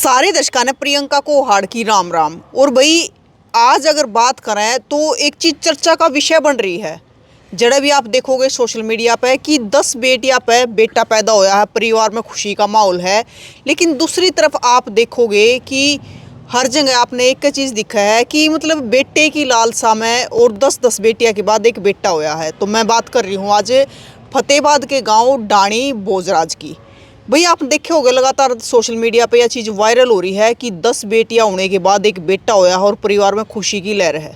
सारे दर्शकों ने प्रियंका को हाड़ की राम राम। और भाई आज अगर बात करें तो एक चीज चर्चा का विषय बन रही है। जड़ा भी आप देखोगे सोशल मीडिया पे कि 10 बेटियां पे बेटा पैदा होया है, परिवार में खुशी का माहौल है। लेकिन दूसरी तरफ आप देखोगे कि हर जगह आपने एक चीज़ दिखा है कि मतलब बेटे की लालसा में और 10-10 बेटियां के बाद एक बेटा होया है। तो मैं बात कर रही हूँ आज फतेहाबाद के गांव डाणी भोजराज की। भाई आप देखे होंगे लगातार सोशल मीडिया पे यह चीज़ वायरल हो रही है कि 10 बेटियां होने के बाद एक बेटा होया है और परिवार में खुशी की लहर है।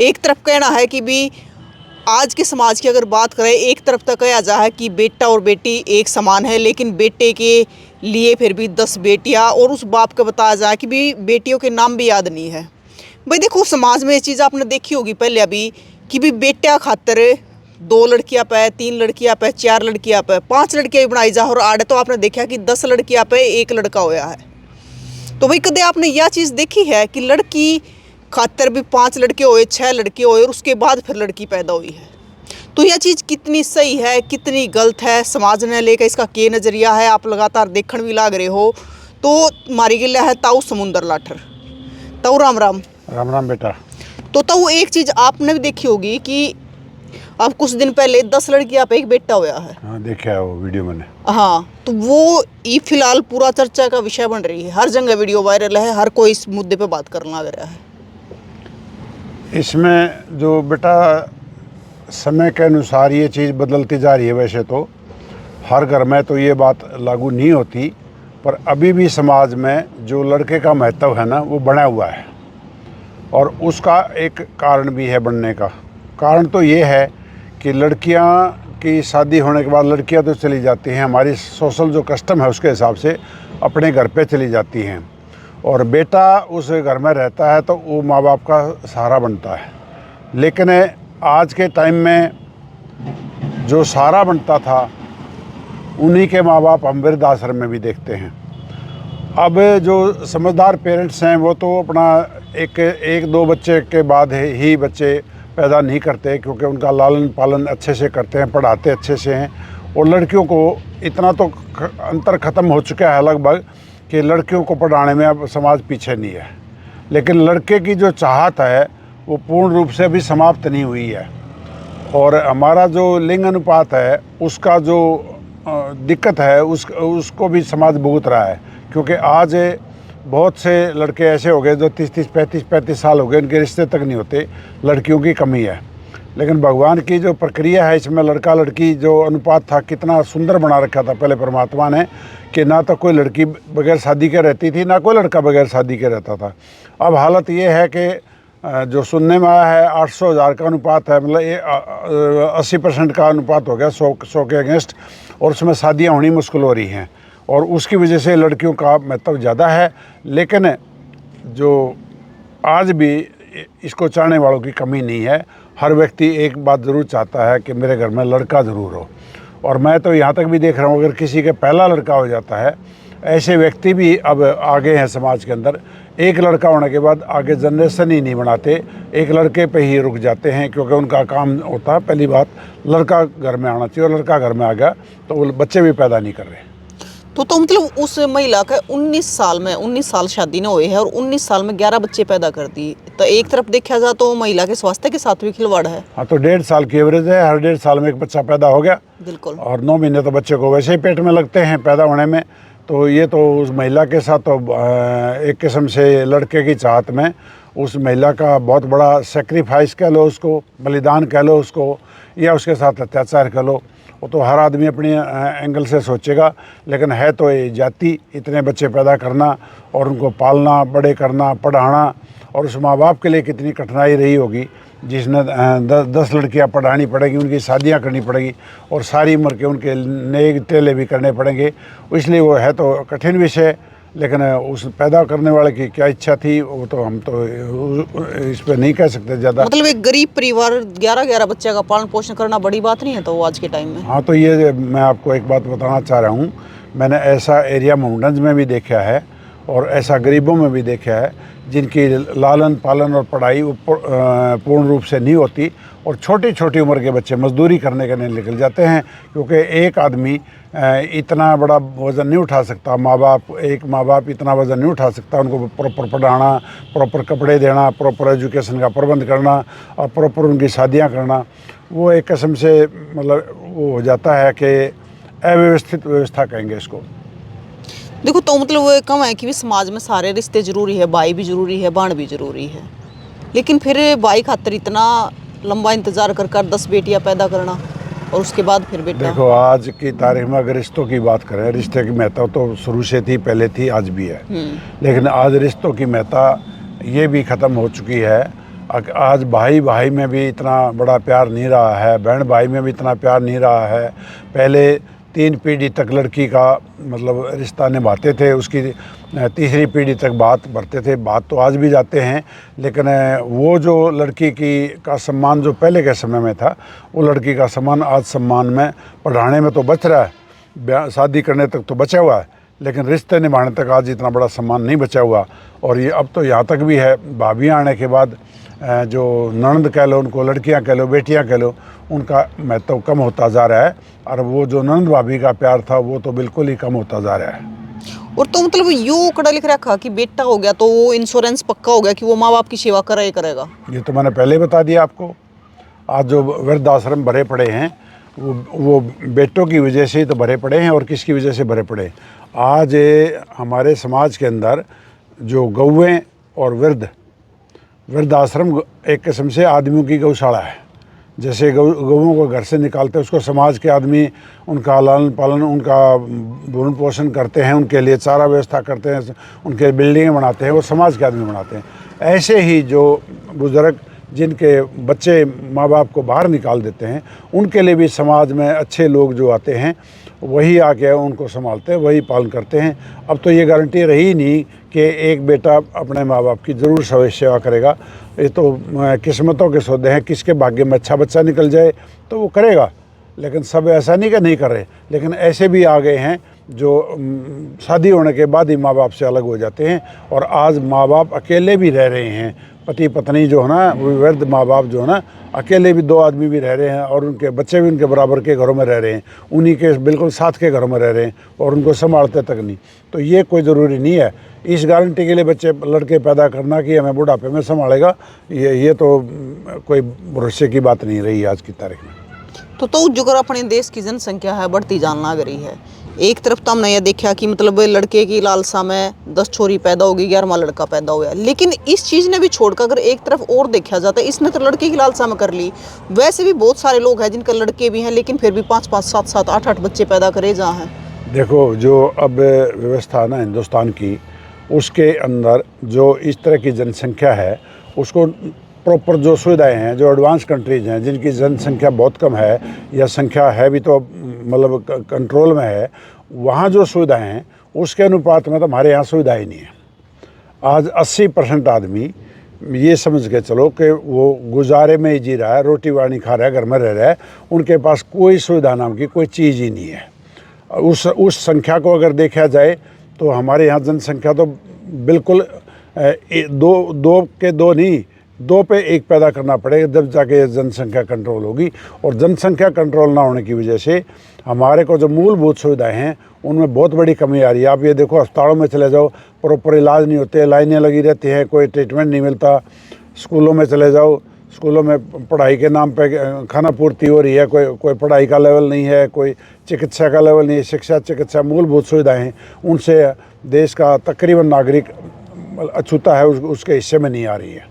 एक तरफ कहना है कि भी आज के समाज की अगर बात करें, एक तरफ तक कहा जा है कि बेटा और बेटी एक समान है, लेकिन बेटे के लिए फिर भी 10 बेटियां और उस बाप का बताया जाए कि भी बेटियों के नाम भी याद नहीं है। भाई देखो समाज में ये चीज़ आपने देखी होगी पहले अभी कि भी बेटा खातर 2 लड़कियां पे, 3 लड़कियां पे, 4 लड़कियां पे, 5 लड़कियां भी बनाई जा। और आड़े तो आपने देखा कि 10 लड़कियां पे एक लड़का होया है। तो भाई कदे आपने यह चीज़ देखी है कि लड़की खातर भी 5 लड़के होए, 6 लड़के होए और उसके बाद फिर लड़की पैदा हुई है। तो यह चीज़ कितनी सही है, कितनी गलत है, समाज ने लेकर इसका क्या नज़रिया है, आप लगातार देखने भी लाग रहे हो। तो मारी गिला है ताऊ समुंदर लाठर। ताऊ राम राम। राम राम बेटा। तो ताऊ एक चीज़ आपने भी देखी होगी कि अब कुछ दिन पहले 10 लड़कियां पे एक बेटा हुआ है। हाँ देखा है वो वीडियो मैंने। हाँ तो वो ये फिलहाल पूरा चर्चा का विषय बन रही है। हर जगह वीडियो वायरल है, हर कोई इस मुद्दे पे बात करने लग रहा है। इसमें जो बेटा समय के अनुसार ये चीज़ बदलती जा रही है। वैसे तो हर घर में तो ये बात लागू नहीं होती, पर अभी भी समाज में जो लड़के का महत्व है ना वो बना हुआ है। और उसका एक कारण भी है बनने का। कारण तो ये है कि लड़कियां की शादी होने के बाद लड़कियां तो चली जाती हैं, हमारी सोशल जो कस्टम है उसके हिसाब से अपने घर पे चली जाती हैं, और बेटा उस घर में रहता है तो वो माँ बाप का सहारा बनता है। लेकिन आज के टाइम में जो सहारा बनता था उन्हीं के माँ बाप हम वृद्धाश्रम में भी देखते हैं। अब जो समझदार पेरेंट्स हैं वो तो अपना एक दो बच्चे के बाद ही बच्चे पैदा नहीं करते, क्योंकि उनका लालन पालन अच्छे से करते हैं, पढ़ाते अच्छे से हैं। और लड़कियों को इतना तो अंतर ख़त्म हो चुका है लगभग कि लड़कियों को पढ़ाने में अब समाज पीछे नहीं है। लेकिन लड़के की जो चाहत है वो पूर्ण रूप से अभी समाप्त नहीं हुई है। और हमारा जो लिंग अनुपात है उसका जो दिक्कत है उसको भी समाज भुगत रहा है। क्योंकि आज बहुत से लड़के ऐसे हो गए जो 30-30, 35-35 साल हो गए, उनके रिश्ते तक नहीं होते। लड़कियों की कमी है। लेकिन भगवान की जो प्रक्रिया है इसमें लड़का लड़की जो अनुपात था कितना सुंदर बना रखा था पहले परमात्मा ने, कि ना तो कोई लड़की बगैर शादी के रहती थी, ना कोई लड़का बगैर शादी के रहता था। अब हालत ये है कि जो सुनने में आया है 800,000 का अनुपात है, मतलब ये 80% का अनुपात हो गया 100 के अगेंस्ट, और उसमें शादियाँ होनी मुश्किल हो रही हैं। और उसकी वजह से लड़कियों का महत्व ज़्यादा है। लेकिन जो आज भी इसको चाहने वालों की कमी नहीं है। हर व्यक्ति एक बात ज़रूर चाहता है कि मेरे घर में लड़का ज़रूर हो। और मैं तो यहाँ तक भी देख रहा हूँ अगर किसी के पहला लड़का हो जाता है, ऐसे व्यक्ति भी अब आगे हैं समाज के अंदर। एक लड़का होने के बाद आगे जनरेशन ही नहीं बनाते, एक लड़के पे ही रुक जाते हैं, क्योंकि उनका काम होता है पहली बात लड़का घर में आना चाहिए, और लड़का घर में आ गया तो वो बच्चे भी पैदा नहीं कर रहे। तो मतलब उस महिला का 19 साल शादी न हुए है और 19 साल में 11 बच्चे पैदा कर दिए। तो एक तरफ देखा जाए तो महिला के स्वास्थ्य के साथ भी खिलवाड़ है। हाँ तो 1.5 साल की एवरेज है, हर 1.5 साल में एक बच्चा पैदा हो गया। बिल्कुल। और 9 महीने तो बच्चे को वैसे ही पेट में लगते हैं पैदा होने में। तो ये तो उस महिला के साथ तो एक किस्म से लड़के की चाहत में उस महिला का बहुत बड़ा सेक्रीफाइस कह लो, उसको बलिदान कह लो उसको, या उसके साथ अत्याचार कह लो। वो तो हर आदमी अपनी एंगल से सोचेगा। लेकिन है तो ये जाति, इतने बच्चे पैदा करना और उनको पालना, बड़े करना, पढ़ाना, और उस माँ बाप के लिए कितनी कठिनाई रही होगी जिसने 10 लड़कियां पढ़ानी पड़ेगी, उनकी शादियां करनी पड़ेगी और सारी उम्र के उनके नेक टेले भी करने पड़ेंगे। इसलिए वो है तो कठिन विषय। लेकिन उस पैदा करने वाले की क्या इच्छा थी वो तो हम तो इस पर नहीं कह सकते ज़्यादा। मतलब एक गरीब परिवार 11 बच्चे का पालन पोषण करना बड़ी बात नहीं है तो आज के टाइम में। हाँ तो ये मैं आपको एक बात बताना चाह रहा हूँ। मैंने ऐसा एरिया माउंटेन्स में भी देखा है और ऐसा गरीबों में भी देखा है जिनकी लालन पालन और पढ़ाई पूर्ण रूप से नहीं होती और छोटी छोटी उम्र के बच्चे मजदूरी करने के लिए निकल जाते हैं, क्योंकि एक आदमी इतना बड़ा वज़न नहीं उठा सकता, एक माँ बाप इतना वज़न नहीं उठा सकता, उनको प्रॉपर पढ़ाना, प्रॉपर कपड़े देना, प्रॉपर एजुकेशन का प्रबंध करना और प्रॉपर उनकी शादियाँ करना। वो एक किस्म से मतलब वो हो जाता है कि अव्यवस्थित व्यवस्था कहेंगे इसको। देखो तो मतलब वो कम है कि भी समाज में सारे रिश्ते जरूरी है, भाई भी जरूरी है, बाण भी जरूरी है, लेकिन फिर भाई खातर इतना लंबा इंतजार कर 10 बेटियां पैदा करना और उसके बाद फिर बेटा। देखो आज की तारीख में अगर रिश्तों की बात करें, रिश्ते की महत्ता तो शुरू से थी, पहले थी, आज भी है, लेकिन आज रिश्तों की महत्ता ये भी ख़त्म हो चुकी है। आज भाई भाई में भी इतना बड़ा प्यार नहीं रहा है, बहन भाई में भी इतना प्यार नहीं रहा है। पहले 3 पीढ़ी तक लड़की का मतलब रिश्ता निभाते थे, उसकी तीसरी पीढ़ी तक बात बढ़ते थे, बात तो आज भी जाते हैं, लेकिन वो जो लड़की का सम्मान जो पहले के समय में था, वो लड़की का सम्मान आज सम्मान में पढ़ाने में तो बच रहा है, शादी करने तक तो बचा हुआ है, लेकिन रिश्ते निभाने तक आज इतना बड़ा सम्मान नहीं बचा हुआ। और ये अब तो यहाँ तक भी है, भाभियाँ आने के बाद जो ननद कह लो, उनको लड़कियाँ कह लो, बेटियाँ कह लो, उनका महत्व कम होता जा रहा है, और वो जो ननद भाभी का प्यार था वो तो बिल्कुल ही कम होता जा रहा है। और तो मतलब यूँ कड़ा लिख रखा कि बेटा हो गया तो वो इंश्योरेंस पक्का हो गया कि वो माँ बाप की सेवा करेगा। ये तो मैंने पहले बता दिया आपको। आज जो वृद्धाश्रम भरे पड़े हैं वो बेटों की वजह से ही तो भरे पड़े हैं, और किसकी वजह से भरे पड़े। आज हमारे समाज के अंदर जो गौएँ और वृद्धाश्रम एक किस्म से आदमियों की गौशाला है। जैसे गौओं को घर से निकालते हैं, उसको समाज के आदमी उनका लालन पालन, उनका भरण पोषण करते हैं, उनके लिए चारा व्यवस्था करते हैं, उनके बिल्डिंगें बनाते हैं, वो समाज के आदमी बनाते हैं। ऐसे ही जो बुज़ुर्ग जिनके बच्चे माँ बाप को बाहर निकाल देते हैं, उनके लिए भी समाज में अच्छे लोग जो आते हैं वही आके उनको संभालते हैं, वही पालन करते हैं। अब तो ये गारंटी रही नहीं कि एक बेटा अपने माँ बाप की ज़रूर सेवा करेगा। ये तो किस्मतों के सौदे हैं, किसके भाग्य में अच्छा बच्चा निकल जाए तो वो करेगा, लेकिन सब ऐसा नहीं कि नहीं कर रहे। लेकिन ऐसे भी आ गए हैं जो शादी होने के बाद ही माँ बाप से अलग हो जाते हैं, और आज माँ बाप अकेले भी रह रहे हैं। पति पत्नी जो है ना, वो वृद्ध माँ बाप जो है ना, अकेले भी 2 आदमी भी रह रहे हैं, और उनके बच्चे भी उनके बराबर के घरों में रह रहे हैं, उन्हीं के बिल्कुल साथ के घरों में रह रहे हैं, और उनको संभालते तक नहीं। तो ये कोई ज़रूरी नहीं है इस गारंटी के लिए बच्चे लड़के पैदा करना कि हमें बुढ़ापे में संभालेगा। ये तो कोई भरोसे की बात नहीं रही आज की तारीख में। तो जो अगर अपने देश की जनसंख्या है बढ़ती जान लग रही है, एक तरफ तो हमने यह देखा कि मतलब लड़के की लालसा में 10 छोरी पैदा होगी, 11वां लड़का पैदा हुआ, लेकिन इस चीज़ ने भी छोड़कर अगर एक तरफ और देखा जाता है, इसने तो लड़के की लालसा में कर ली। वैसे भी बहुत सारे लोग हैं जिनके लड़के भी हैं, लेकिन फिर भी 5-5, 7-7, 8-8 बच्चे पैदा करे जहाँ हैं। देखो जो अब व्यवस्था है ना हिंदुस्तान की, उसके अंदर जो इस तरह की जनसंख्या है, उसको प्रॉपर जो सुविधाएं हैं, जो एडवांस कंट्रीज़ हैं जिनकी जनसंख्या बहुत कम है या संख्या है भी तो मतलब कंट्रोल में है, वहाँ जो सुविधाएं हैं उसके अनुपात में तो हमारे यहाँ सुविधाएं नहीं है। आज 80% आदमी ये समझ के चलो कि वो गुजारे में ही जी रहा है, रोटी पानी खा रहा है, घर में रह रहा है, उनके पास कोई सुविधा नाम की कोई चीज़ ही नहीं है। उस संख्या को अगर देखा जाए तो हमारे यहाँ जनसंख्या तो बिल्कुल दो के दो नहीं, 2 पे 1 पैदा करना पड़ेगा, जब जाके जनसंख्या कंट्रोल होगी। और जनसंख्या कंट्रोल ना होने की वजह से हमारे को जो मूलभूत सुविधाएं हैं उनमें बहुत बड़ी कमी आ रही है। आप ये देखो, अस्पतालों में चले जाओ, प्रॉपर इलाज नहीं होते, लाइनें लगी रहती हैं, कोई ट्रीटमेंट नहीं मिलता। स्कूलों में चले जाओ, स्कूलों में पढ़ाई के नाम पे खाना पूर्ति हो रही है, कोई पढ़ाई का लेवल नहीं है, कोई चिकित्सा का लेवल नहीं है। शिक्षा, चिकित्सा, मूलभूत सुविधाएं हैं, उनसे देश का तकरीबन नागरिक अछूता है, उसके हिस्से में नहीं आ रही है।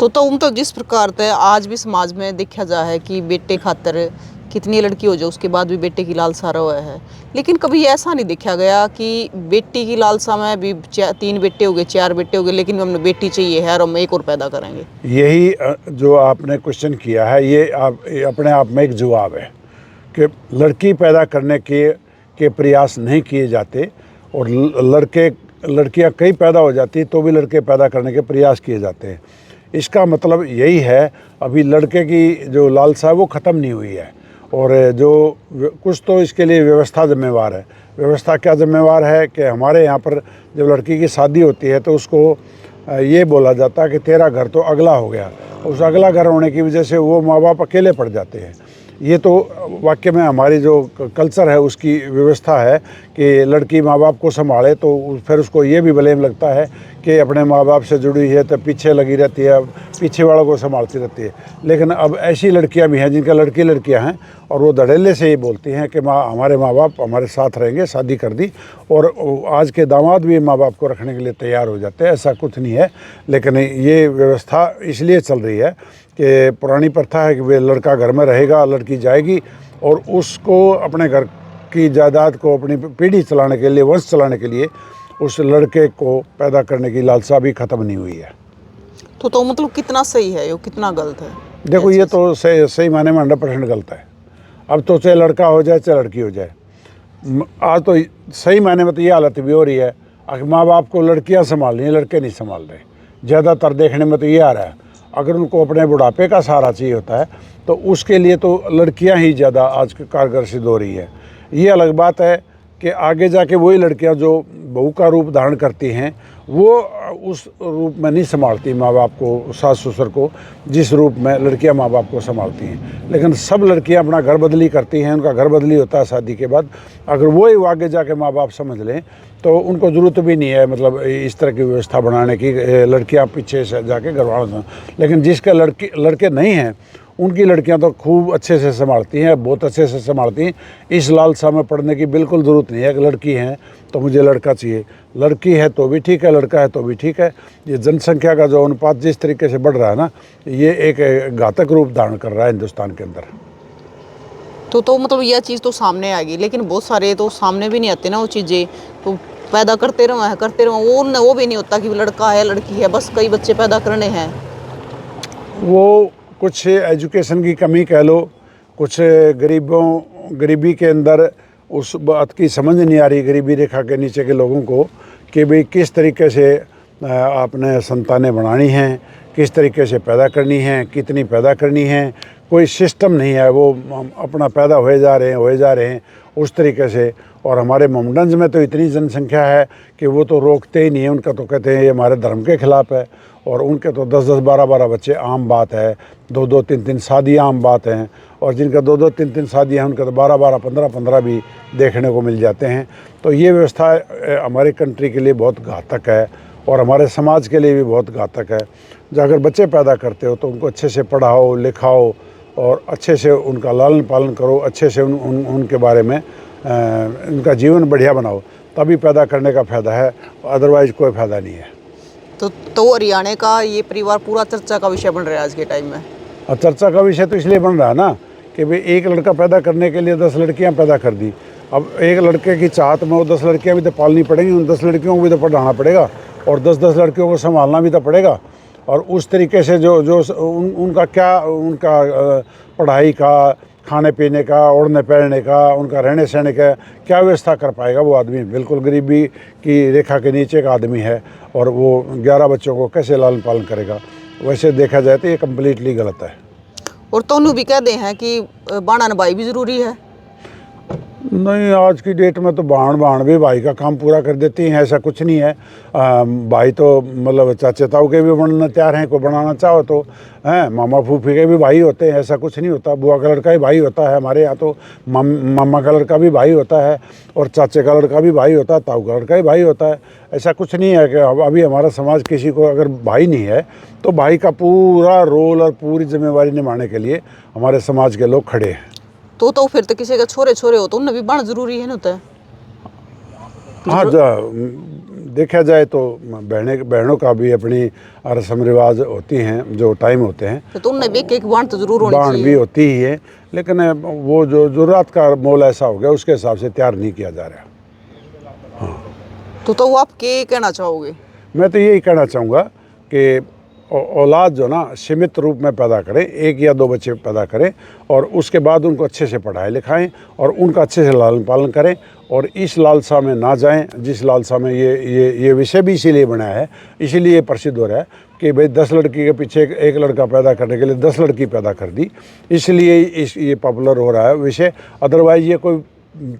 तो जिस प्रकार से आज भी समाज में देखा जा है कि बेटे खातर कितनी लड़की हो जाए उसके बाद भी बेटे की लालसा रहा है, लेकिन कभी ऐसा नहीं देखा गया कि बेटी की लालसा में भी 3 बेटे हो गए, 4 बेटे हो गए, लेकिन हमें बेटी चाहिए है और हम एक और पैदा करेंगे। यही जो आपने क्वेश्चन किया है, ये अपने आप में एक जवाब है कि लड़की पैदा करने के प्रयास नहीं किए जाते, और लड़कियां कई पैदा हो जाती तो भी लड़के पैदा करने के प्रयास किए जाते हैं। इसका मतलब यही है, अभी लड़के की जो लालसा है वो ख़त्म नहीं हुई है, और जो कुछ तो इसके लिए व्यवस्था जिम्मेवार है। व्यवस्था क्या जिम्मेवार है कि हमारे यहाँ पर जब लड़की की शादी होती है तो उसको ये बोला जाता है कि तेरा घर तो अगला हो गया। उस अगला घर होने की वजह से वो माँ बाप अकेले पड़ जाते हैं। ये तो वाकई में हमारी जो कल्चर है उसकी व्यवस्था है कि लड़की माँ बाप को संभाले, तो फिर उसको ये भी ब्लेम लगता है कि अपने माँ बाप से जुड़ी है तो पीछे लगी रहती है, पीछे वालों को संभालती रहती है। लेकिन अब ऐसी लड़कियां भी हैं जिनका लड़कियां हैं और वो धड़ल्ले से ये बोलती हैं कि हमारे माँ बाप हमारे साथ रहेंगे, शादी कर दी। और आज के दामाद भी माँ बाप को रखने के लिए तैयार हो जाते हैं। ऐसा कुछ नहीं है, लेकिन ये व्यवस्था इसलिए चल रही है कि पुरानी प्रथा है कि वे लड़का घर में रहेगा, लड़की जाएगी और उसको अपने घर की जायदाद को अपनी पीढ़ी चलाने के लिए, वंश चलाने के लिए उस लड़के को पैदा करने की लालसा भी ख़त्म नहीं हुई है। तो मतलब कितना सही है ये, कितना गलत है? देखो ये तो सही माने में 100% गलत है। अब तो चाहे लड़का हो जाए चाहे लड़की हो जाए, आज तो सही माने में तो ये हालत भी हो रही है कि माँ बाप को लड़कियाँ संभाल रही हैं, लड़के नहीं संभाल रहे। ज़्यादातर देखने में तो ये आ रहा है, अगर उनको अपने बुढ़ापे का सहारा चाहिए होता है तो उसके लिए तो लड़कियां ही ज़्यादा आज कारगर सिद्ध हो रही है। ये अलग बात है कि आगे जाके वही लड़कियां जो बहू का रूप धारण करती हैं वो उस रूप में नहीं संभालती माँ बाप को, सास ससुर को, जिस रूप में लड़कियां माँ बाप को संभालती हैं। लेकिन सब लड़कियां अपना घर बदली करती हैं, उनका घर बदली होता है शादी के बाद। अगर वो ही आगे जाके माँ बाप समझ लें तो उनको ज़रूरत भी नहीं है मतलब इस तरह की व्यवस्था बनाने की, लड़कियां पीछे से जाके घर वालों। लेकिन जिसके लड़के नहीं हैं उनकी लड़कियां तो खूब अच्छे से संभालती हैं, बहुत अच्छे से संभालती हैं। इस लालसा में पड़ने की बिल्कुल ज़रूरत नहीं है कि लड़की है तो मुझे लड़का चाहिए, लड़की है तो भी ठीक है, लड़का है तो भी ठीक है। ये जनसंख्या का जो अनुपात जिस तरीके से बढ़ रहा है ना, ये एक घातक रूप धारण कर रहा है हिंदुस्तान के अंदर। तो मतलब यह चीज़ तो सामने आएगी, लेकिन बहुत सारे तो सामने भी नहीं आते ना वो चीज़ें, तो पैदा करते रहो वो भी नहीं होता कि लड़का है लड़की है, बस कई बच्चे पैदा करने हैं। वो कुछ एजुकेशन की कमी कह लो, कुछ गरीबी के अंदर उस बात की समझ नहीं आ रही गरीबी रेखा के नीचे के लोगों को कि भाई किस तरीके से आपने संतानें बनानी हैं, किस तरीके से पैदा करनी है, कितनी पैदा करनी है। कोई सिस्टम नहीं है, वो अपना पैदा हुए जा रहे हैं उस तरीके से। और हमारे मोमडन्स में तो इतनी जनसंख्या है कि वो तो रोकते ही नहीं है, उनका तो कहते हैं ये हमारे धर्म के ख़िलाफ़ है। और उनके तो 10-10, 12-12 बच्चे आम बात है, 2-2, 3-3 शादियाँ आम बात हैं। और जिनका 2-2, 3-3 शादियाँ हैं उनका तो 12-12, 15-15 भी देखने को मिल जाते हैं। तो ये व्यवस्था हमारे कंट्री के लिए बहुत घातक है और हमारे समाज के लिए भी बहुत घातक है। जो अगर बच्चे पैदा करते हो तो उनको अच्छे से पढ़ाओ लिखाओ और अच्छे से उनका लालन पालन करो, अच्छे से उनके बारे में उनका जीवन बढ़िया बनाओ, तभी पैदा करने का फ़ायदा है, अदरवाइज़ कोई फ़ायदा नहीं है। तो हरियाणा का ये परिवार पूरा चर्चा का विषय बन रहा है आज के टाइम में। और चर्चा का विषय तो इसलिए बन रहा है ना कि भाई एक लड़का पैदा करने के लिए 10 लड़कियां पैदा कर दी। अब एक लड़के की चाहत में वो 10 लड़कियां भी तो पालनी पड़ेंगी, उन 10 लड़कियों को भी तो पढ़ाना पड़ेगा और 10-10 लड़कियों को संभालना भी तो पड़ेगा। और उस तरीके से जो उनका पढ़ाई का, खाने पीने का, ओढ़ने पहनने का, उनका रहने सहने का क्या व्यवस्था कर पाएगा वो आदमी? बिल्कुल गरीबी की रेखा के नीचे का आदमी है और वो 11 बच्चों को कैसे लालन पालन करेगा? वैसे देखा जाए तो ये कम्प्लीटली गलत है। और तोनू भी कहते हैं कि बाणन भाई भी ज़रूरी है। नहीं, आज की डेट में तो बहन भी भाई का काम पूरा कर देती हैं, ऐसा कुछ नहीं है। भाई तो मतलब चाचे ताऊ के भी बनना तैयार हैं, कोई बनाना चाहो तो हैं। मामा फूफी के भी भाई होते हैं, ऐसा कुछ नहीं होता। बुआ का लड़का ही भाई होता है हमारे यहाँ तो, मामा का लड़का भी भाई होता है और चाचे का लड़का भी भाई होता है, ताऊ का लड़का ही भाई होता है। ऐसा कुछ नहीं है कि अभी हमारा समाज किसी को अगर भाई नहीं है तो भाई का पूरा रोल और पूरी जिम्मेवारी निभाने के लिए हमारे समाज के लोग खड़े हैं। तो फिर तो किसी का छोरे हो तो उन्हें भी बाण जरूरी है ना। तो हाँ, देखा जाए तो बहनों का भी अपनी रस्म रिवाज होती हैं, जो टाइम होते हैं तो उन्हें भी एक बाण तो जरूर होनी चाहिए। बाण भी होती ही है, लेकिन वो जो ज़रूरत का मोल ऐसा हो गया उसके हिसाब से तैयार नहीं किया जा रहा। हाँ, तो आप क्या कहना चाहोगे? मैं तो यही कहना चाहूँगा कि औलाद जो ना सीमित रूप में पैदा करें, 1 या 2 बच्चे पैदा करें और उसके बाद उनको अच्छे से पढ़ाएं लिखाएं और उनका अच्छे से लालन पालन करें। और इस लालसा में ना जाएं जिस लालसा में ये विषय भी इसीलिए बनाया है, इसीलिए प्रसिद्ध हो रहा है कि भाई 10 लड़की के पीछे एक लड़का पैदा करने के लिए 10 लड़की पैदा कर दी, इसलिए ये पॉपुलर हो रहा है विषय। अदरवाइज़ ये कोई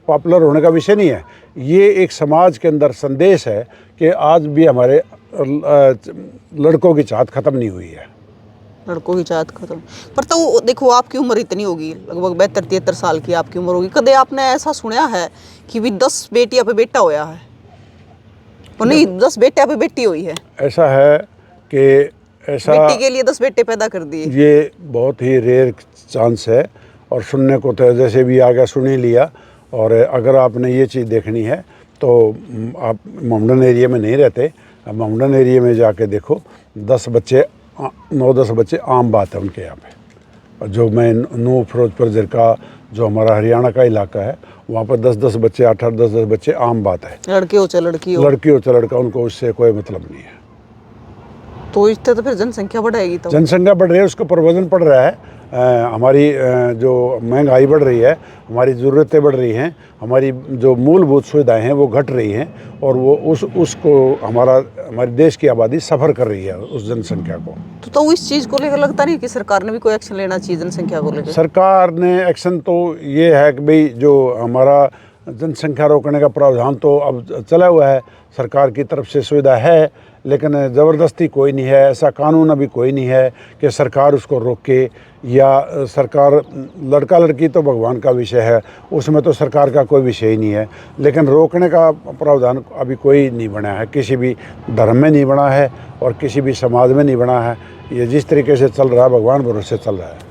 पॉपुलर होने का विषय नहीं है, ये एक समाज के अंदर संदेश है कि आज भी हमारे लड़कों की चाहत ख़त्म नहीं हुई है। लड़कों की चाहत खत्म। पर तो देखो आपकी उम्र इतनी होगी, लगभग 72-73 साल की आपकी उम्र होगी, कदे आपने ऐसा सुना है कि भी 10 बेटियां पे बेटा होया है? और नहीं, 10 बेटियां पे बेटी हुई है। ऐसा है कि ऐसा बेटी के लिए 10 बेटे पैदा कर दिए। ये बहुत ही रेयर चांस है, और सुनने को तो जैसे भी आ गया सुन ही लिया। और अगर आपने ये चीज़ देखनी है तो आप मोमडन एरिया में नहीं रहते, मोमडन एरिया में जाके देखो, 10 बच्चे 9-10 बच्चे आम बात है उनके यहाँ पे। और जो मैं नू फिरोजपुर ज़िरका जो हमारा हरियाणा का इलाका है, वहाँ पर 10-10 बच्चे 8-10 बच्चे आम बात है। लड़के हो चाहे लड़की हो, लड़की हो चाहे लड़का, उनको उससे कोई मतलब नहीं है। तो इससे तो फिर जनसंख्या बढ़ेगी। तो जनसंख्या बढ़ रही है, उसका प्रवजन पड़ रहा है। हमारी जो महंगाई बढ़ रही है, हमारी ज़रूरतें बढ़ रही हैं, हमारी जो मूलभूत सुविधाएं हैं वो घट रही हैं, और वो उसको हमारे देश की आबादी सफ़र कर रही है उस जनसंख्या को। तो इस चीज़ को लेकर लगता नहीं कि सरकार ने भी कोई एक्शन लेना चाहिए जनसंख्या को लेकर? सरकार ने एक्शन तो ये है कि भाई जो हमारा जनसंख्या रोकने का प्रावधान तो अब चला हुआ है, सरकार की तरफ से सुविधा है, लेकिन ज़बरदस्ती कोई नहीं है, ऐसा कानून अभी कोई नहीं है कि सरकार उसको रोके। या सरकार, लड़का लड़की तो भगवान का विषय है, उसमें तो सरकार का कोई विषय ही नहीं है, लेकिन रोकने का प्रावधान अभी कोई नहीं बना है, किसी भी धर्म में नहीं बना है और किसी भी समाज में नहीं बना है। ये जिस तरीके से चल रहा है भगवान भरोसे चल रहा है।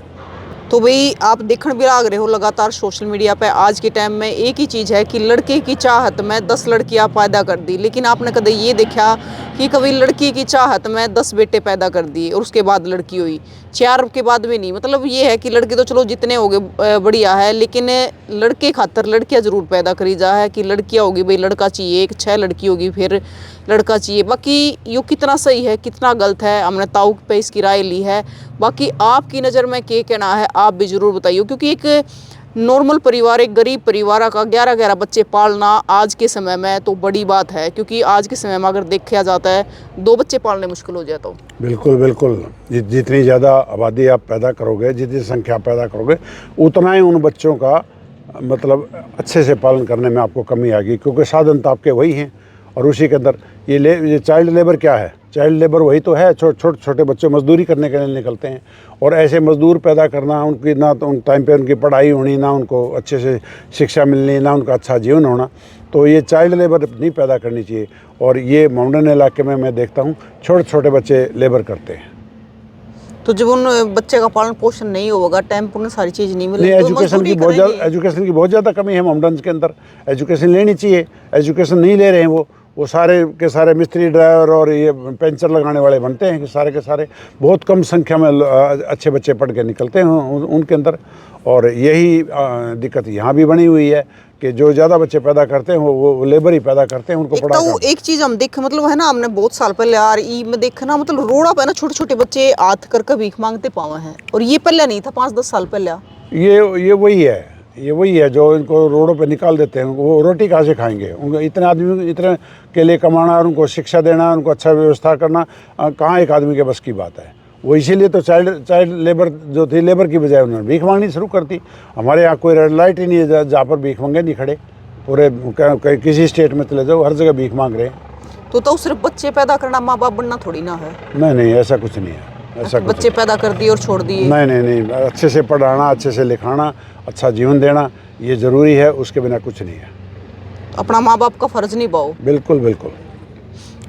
तो भाई आप देखने भी लाग रहे हो लगातार सोशल मीडिया पे, आज के टाइम में एक ही चीज़ है कि लड़के की चाहत में 10 लड़कियां पैदा कर दी, लेकिन आपने कभी ये देखा कि कभी लड़की की चाहत में 10 बेटे पैदा कर दिए और उसके बाद लड़की हुई, 4 के बाद भी नहीं। मतलब ये है कि लड़के तो चलो जितने हो गए बढ़िया है, लेकिन लड़के खातर लड़कियां ज़रूर पैदा करी जा है कि लड़कियां होगी भाई लड़का चाहिए, एक 6 लड़की होगी फिर लड़का चाहिए। बाकी यो कितना सही है कितना गलत है, हमने ताऊ पे इसकी राय ली है। बाकी आपकी नज़र में क्या कहना है आप भी ज़रूर बताइए, क्योंकि एक नॉर्मल परिवार, एक गरीब परिवार का 11-11 बच्चे पालना आज के समय में तो बड़ी बात है, क्योंकि आज के समय में अगर देखा जाता है 2 बच्चे पालने मुश्किल हो जाता हो। बिल्कुल बिल्कुल, जितनी ज़्यादा आबादी आप पैदा करोगे, जितनी संख्या पैदा करोगे, उतना ही उन बच्चों का मतलब अच्छे से पालन करने में आपको कमी आएगी, क्योंकि साधन तो आपके वही हैं। और उसी के अंदर ये चाइल्ड लेबर क्या है? चाइल्ड लेबर वही तो है, छोटे बच्चे मजदूरी करने के लिए निकलते हैं, और ऐसे मजदूर पैदा करना, उनकी ना तो उन टाइम पे उनकी पढ़ाई होनी, ना उनको अच्छे से शिक्षा मिलनी, ना उनका अच्छा जीवन होना, तो ये चाइल्ड लेबर नहीं पैदा करनी चाहिए। और ये माउंटेन इलाके में मैं देखता हूँ छोटे बच्चे लेबर करते हैं। तो जब उन बच्चे का पालन पोषण नहीं होगा, टाइम पर सारी चीज़ नहीं मिलेगी, एजुकेशन की बहुत ज़्यादा कमी है माउंटेन्स के अंदर। एजुकेशन लेनी चाहिए, एजुकेशन नहीं ले रहे हैं। वो सारे के सारे मिस्त्री, ड्राइवर और ये पंचर लगाने वाले बनते हैं कि सारे के सारे, बहुत कम संख्या में अच्छे बच्चे पढ़ के निकलते हैं उनके अंदर। और यही दिक्कत यहाँ भी बनी हुई है कि जो ज़्यादा बच्चे पैदा करते हैं वो लेबर ही पैदा करते हैं, उनको पढ़ा। तो एक चीज़ हम देख मतलब है ना, हमने बहुत साल पहले यार ई में देखा ना, मतलब रोड़ा पे ना छोटे बच्चे हाथ करके भीख मांगते पावे हैं, और ये पहले नहीं था, 5-10 साल पहले। ये वही है जो इनको रोडों पे निकाल देते हैं। वो रोटी कहाँ से खाएंगे? उनको इतने आदमी इतने के लिए कमाना और उनको शिक्षा देना, उनको अच्छा व्यवस्था करना कहाँ एक आदमी के बस की बात है। वो इसीलिए तो चाइल्ड लेबर जो थी, लेबर की बजाय उन्होंने भीख मांगनी शुरू कर दी। हमारे यहाँ कोई रेड लाइट ही नहीं है जहाँ पर भीख मांगे नहीं खड़े, पूरे किसी स्टेट में चले जाओ हर जगह भीख मांग रहे हैं। तो सिर्फ बच्चे पैदा करना माँ बाप बनना थोड़ी ना है। नहीं, ऐसा कुछ नहीं है। ऐसा बच्चे पैदा कर दिए और छोड़ दिए? नहीं, अच्छे से पढ़ाना, अच्छे से लिखाना, अच्छा जीवन देना, ये ज़रूरी है, उसके बिना कुछ नहीं है। अपना माँ बाप का फ़र्ज़ निभाओ। बिल्कुल।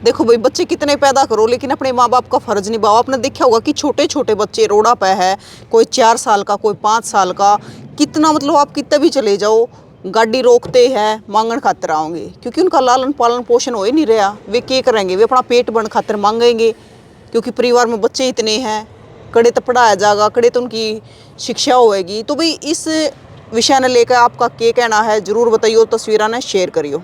देखो भाई, बच्चे कितने पैदा करो लेकिन अपने माँ बाप का फ़र्ज़ निभाओ। आपने देखा होगा कि छोटे बच्चे रोड़ा पे है, कोई 4 साल का, कोई 5 साल का, कितना मतलब आप कितने भी चले जाओ, गाड़ी रोकते हैं, मांगन खातर आओगे, क्योंकि उनका लालन पालन पोषण हो ही नहीं रहा। वे क्या करेंगे? वे अपना पेट भरने खातर मांगेंगे, क्योंकि परिवार में बच्चे इतने हैं, कड़े तो पढ़ाया जाएगा, कड़े तो उनकी शिक्षा होएगी। तो भाई इस विषय ने लेकर आपका क्या कहना है ज़रूर बताइए, तस्वीरें ने शेयर करियो।